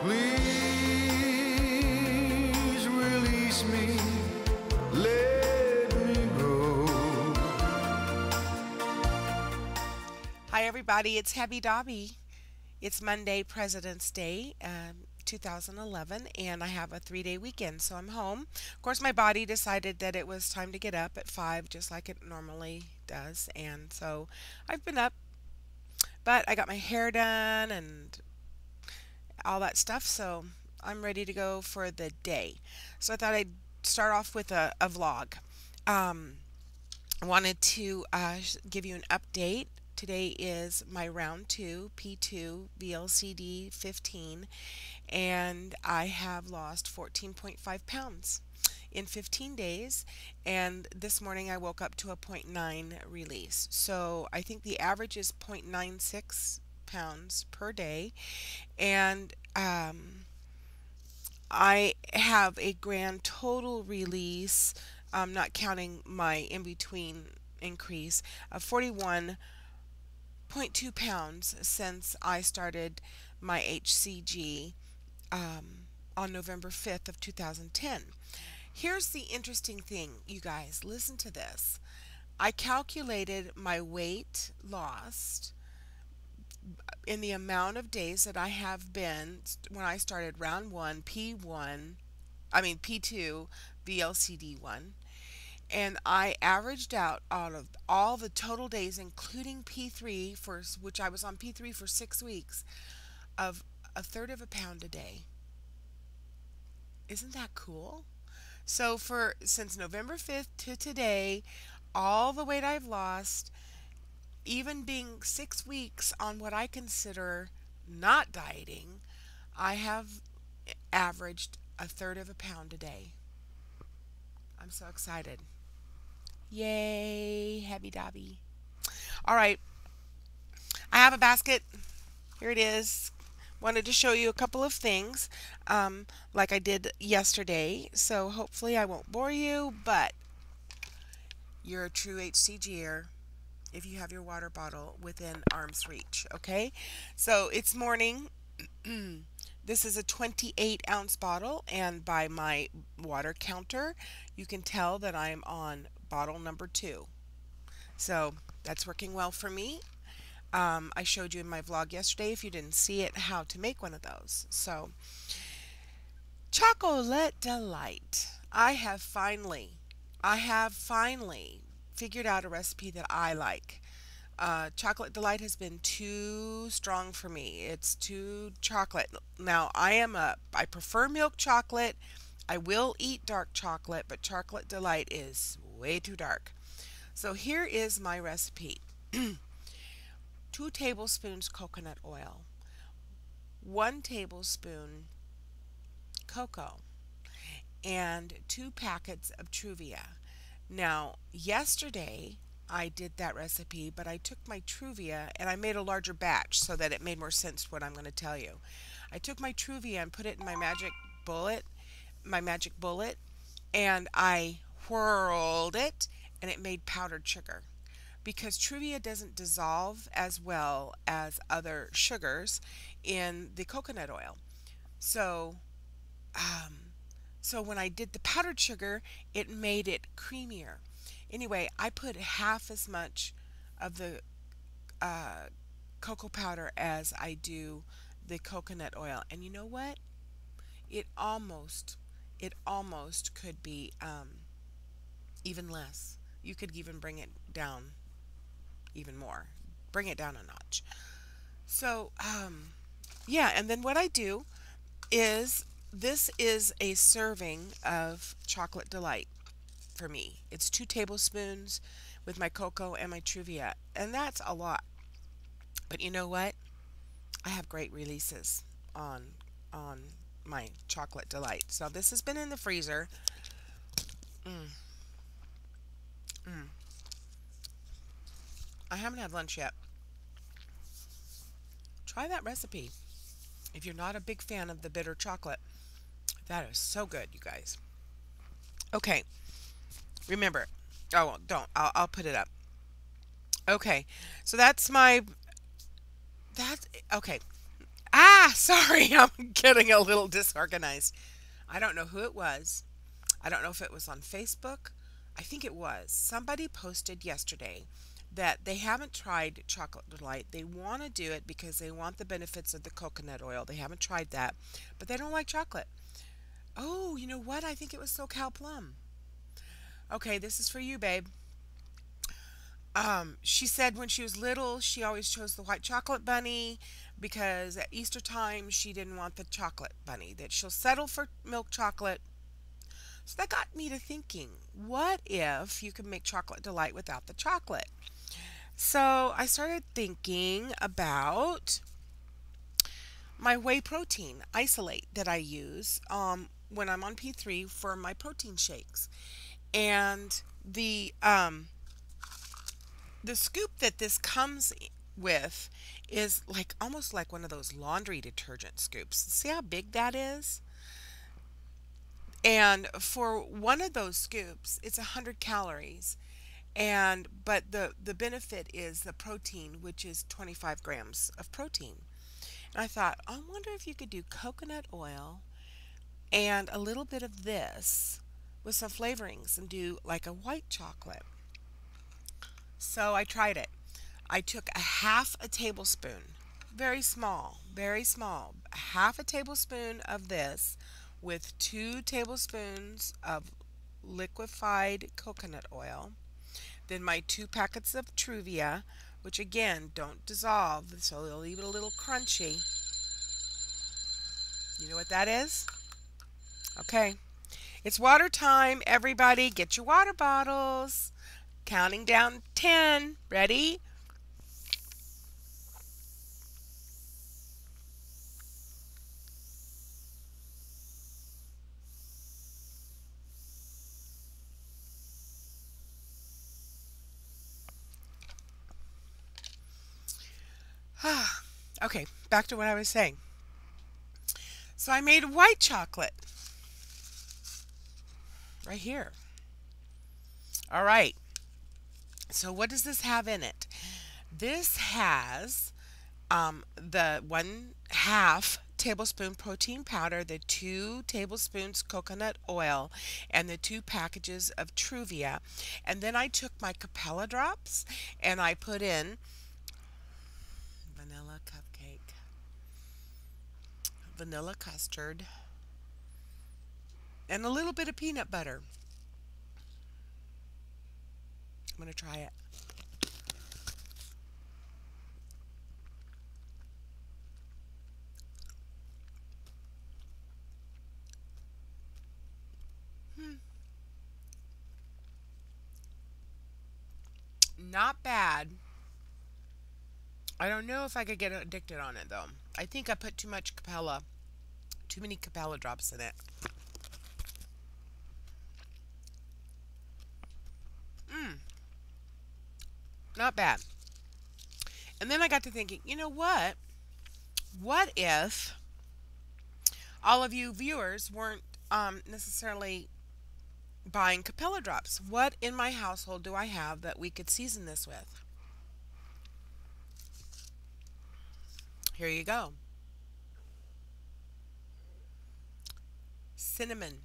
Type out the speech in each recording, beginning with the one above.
Please release me, let me go. Hi, everybody. It's Heavy Dobby. It's Monday, President's Day, 2011, and I have a 3-day weekend, so I'm home. Of course, my body decided that it was time to get up at 5, just like it normally does, and so I've been up, but I got my hair done and all that stuff, so I'm ready to go for the day. So I thought I'd start off with a vlog. Um, I wanted to give you an update. Today is my round 2, P2, VLCD 15, and I have lost 14.5 pounds in 15 days. And this morning I woke up to a point 0.9 release. So I think the average is 0.96 pounds per day. And I have a grand total release, not counting my in between increase, of 41.2 pounds since I started my HCG on November 5th of 2010. Here's the interesting thing, you guys. Listen to this. I calculated my weight lost in the amount of days that I have been when I started round 1, P2, VLCD1, and I averaged out of all the total days, including P3, for which I was on P3 for 6 weeks, of a third of a pound a day. Isn't that cool? So for since November 5th to today, all the weight I've lost, even being 6 weeks on what I consider not dieting, I have averaged a third of a pound a day. I'm so excited. Yay, heavy dobby. All right, I have a basket. Here it is. Wanted to show you a couple of things like I did yesterday. So hopefully I won't bore you, but you're a true HCGer if you have your water bottle within arm's reach, okay? So it's morning. This is a 28-ounce bottle, and by my water counter, you can tell that I'm on bottle number 2. So that's working well for me. I showed you in my vlog yesterday, if you didn't see it, how to make one of those. So, Chocolate Delight. I have finally figured out a recipe that I like. Chocolate Delight has been too strong for me. It's too chocolate. Now, I prefer milk chocolate. I will eat dark chocolate, but Chocolate Delight is way too dark. So here is my recipe. 2 tablespoons coconut oil, 1 tablespoon cocoa, and 2 packets of Truvia. Now, yesterday I did that recipe, but I took my Truvia and I made a larger batch so that it made more sense what I'm going to tell you. I took my Truvia and put it in my magic bullet, and I whirled it, and it made powdered sugar. Because Truvia doesn't dissolve as well as other sugars in the coconut oil. So, um, so when I did the powdered sugar, it made it creamier. Anyway, I put half as much of the uh, cocoa powder as I do the coconut oil. And you know what? It almost, it almost could be even less. You could even bring it down even more. Bring it down a notch. So, yeah, and then what I do is this is a serving of Chocolate Delight for me. It's 2 tablespoons with my cocoa and my Truvia, and that's a lot. But you know what? I have great releases on my Chocolate Delight. So this has been in the freezer. Mm, mm. I haven't had lunch yet. Try that recipe. If you're not a big fan of the bitter chocolate, that is so good, you guys. Okay, remember. Oh, well, don't. I'll put it up. Okay, so that's my. That's okay. Ah! Sorry, I'm getting a little disorganized. I don't know who it was. I don't know if it was on Facebook. I think it was. Somebody posted yesterday that they haven't tried chocolate delight. They want to do it because they want the benefits of the coconut oil. They haven't tried that, but they don't like chocolate. Oh, you know what? I think it was SoCal Plum. Okay, this is for you, babe. She said when she was little, she always chose the white chocolate bunny because at Easter time she didn't want the chocolate bunny. That she'll settle for milk chocolate. So that got me to thinking, what if you could make chocolate delight without the chocolate? So I started thinking about my whey protein isolate that I use when I'm on P3 for my protein shakes. And the scoop that this comes with is like almost like one of those laundry detergent scoops. See how big that is? And for one of those scoops, it's 100 calories. And but the benefit is the protein, which is 25 grams of protein. And I thought, I wonder if you could do coconut oil and a little bit of this with some flavorings and do like a white chocolate. So I tried it. I took a half a tablespoon, very small, half a tablespoon of this with 2 tablespoons of liquefied coconut oil, then my 2 packets of Truvia, which again don't dissolve, so they'll leave it a little crunchy. You know what that is? Okay. It's water time, everybody. Get your water bottles. Counting down 10. Ready? Okay, back to what I was saying. So I made white chocolate right here. All right. So what does this have in it? This has the 1/2 tablespoon protein powder, the 2 tablespoons coconut oil, and the 2 packages of Truvia. And then I took my Capella drops and I put in vanilla cupcake, vanilla custard, and a little bit of peanut butter. I'm going to try it. Hmm, not bad. I don't know if I could get addicted on it though. I think I put too many Capella drops in it. Mm, not bad. And then I got to thinking, you know what? What if all of you viewers weren't necessarily buying Capella drops? What in my household do I have that we could season this with? Here you go. Cinnamon.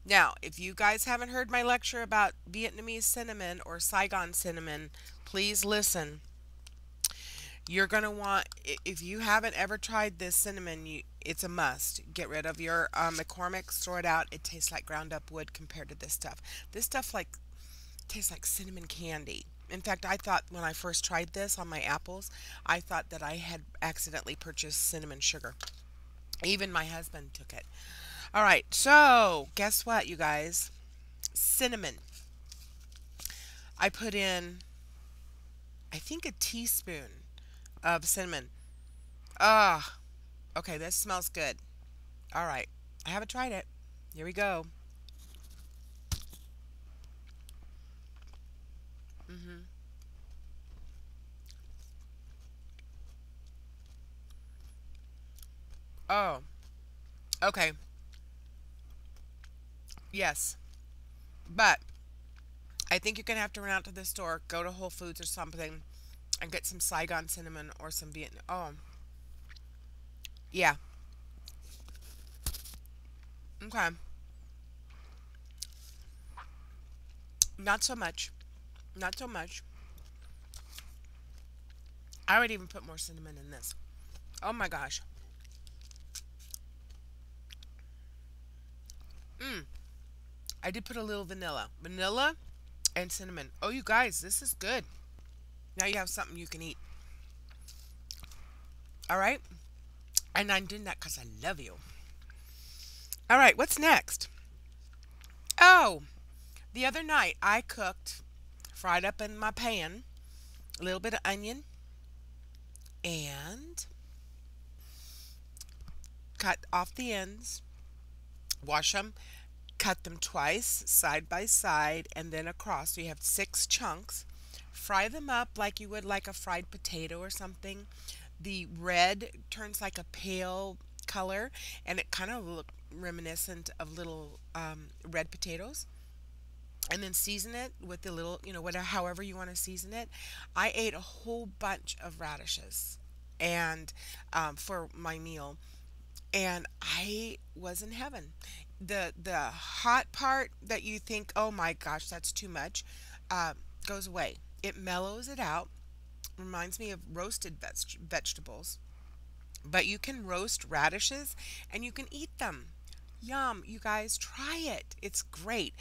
Now, if you guys haven't heard my lecture about Vietnamese cinnamon or Saigon cinnamon, please listen. You're going to want, if you haven't ever tried this cinnamon, it's a must. Get rid of your McCormick's, throw it out. It tastes like ground up wood compared to this stuff. This stuff like tastes like cinnamon candy. In fact, I thought when I first tried this on my apples, I thought that I had accidentally purchased cinnamon sugar. Even my husband took it. All right, so guess what, you guys? Cinnamon. I put in, I think, a teaspoon of cinnamon. Ah, okay, this smells good. All right, I haven't tried it. Here we go. Mm-hmm. Oh, okay. Yes, but I think you're gonna have to run out to the store, go to Whole Foods or something, and get some Saigon cinnamon or some Vietnam. Oh, Yeah. Okay. Not so much. Not so much. I would even put more cinnamon in this. Oh my gosh. Mm. I did put a little vanilla. Vanilla and cinnamon. Oh, you guys, this is good. Now you have something you can eat. All right? And I'm doing that because I love you. All right, what's next? Oh, the other night I cooked, fried up in my pan, a little bit of onion, and cut off the ends, wash them, cut them twice, side by side, and then across. So you have six chunks. Fry them up like you would like a fried potato or something. The red turns like a pale color, and it kind of look reminiscent of little red potatoes. And then season it with the little, whatever, however you want to season it. I ate a whole bunch of radishes and for my meal, and I was in heaven. The hot part that you think, oh my gosh, that's too much, uh, goes away. It mellows it out. Reminds me of roasted vegetables. But you can roast radishes and you can eat them. Yum, you guys, try it. It's great.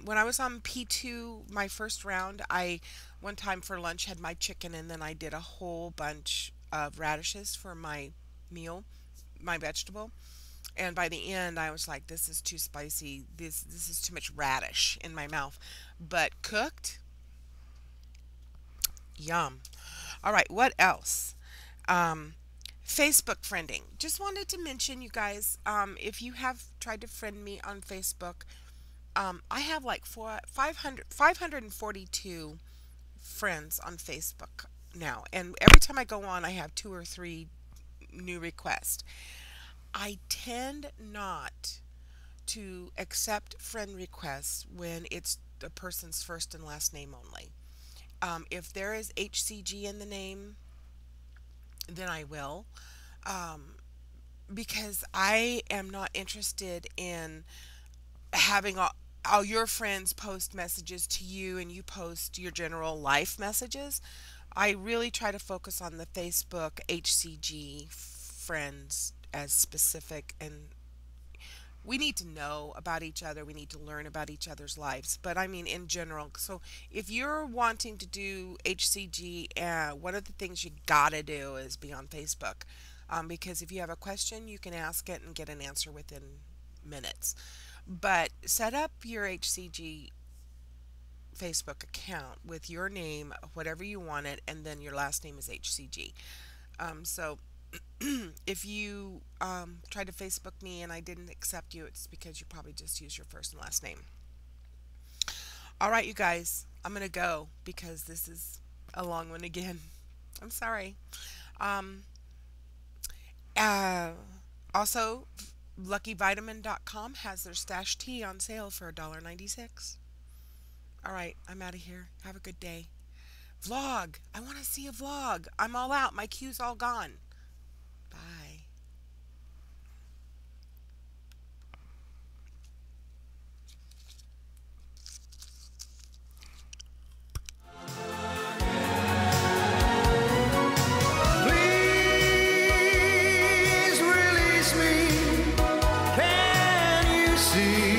When I was on P2, my first round, I one time for lunch had my chicken and then I did a whole bunch of radishes for my meal, my vegetable. And by the end, I was like, this is too spicy. This is too much radish in my mouth. But cooked, yum. All right, what else? Um, Facebook friending. Just wanted to mention, you guys, if you have tried to friend me on Facebook, I have like 542 friends on Facebook now. And every time I go on, I have two or three new requests. I tend not to accept friend requests when it's the person's first and last name only. If there is HCG in the name, then I will. Um, because I am not interested in having all your friends post messages to you and you post your general life messages. I really try to focus on the Facebook HCG friends as specific, and we need to know about each other. We need to learn about each other's lives. But I mean, in general. So if you're wanting to do HCG, one of the things you gotta do is be on Facebook. Because if you have a question, you can ask it and get an answer within minutes. But set up your HCG Facebook account with your name, whatever you want it, and then your last name is HCG. So if you tried to Facebook me and I didn't accept you, it's because you probably just used your first and last name. All right, you guys, I'm going to go because this is a long one again. I'm sorry. Um, uh, Also, LuckyVitamin.com has their stash tea on sale for $1.96. All right, I'm out of here. Have a good day. Vlog. I want to see a vlog. I'm all out. My queue's all gone. Bye. Please release me. Can you see?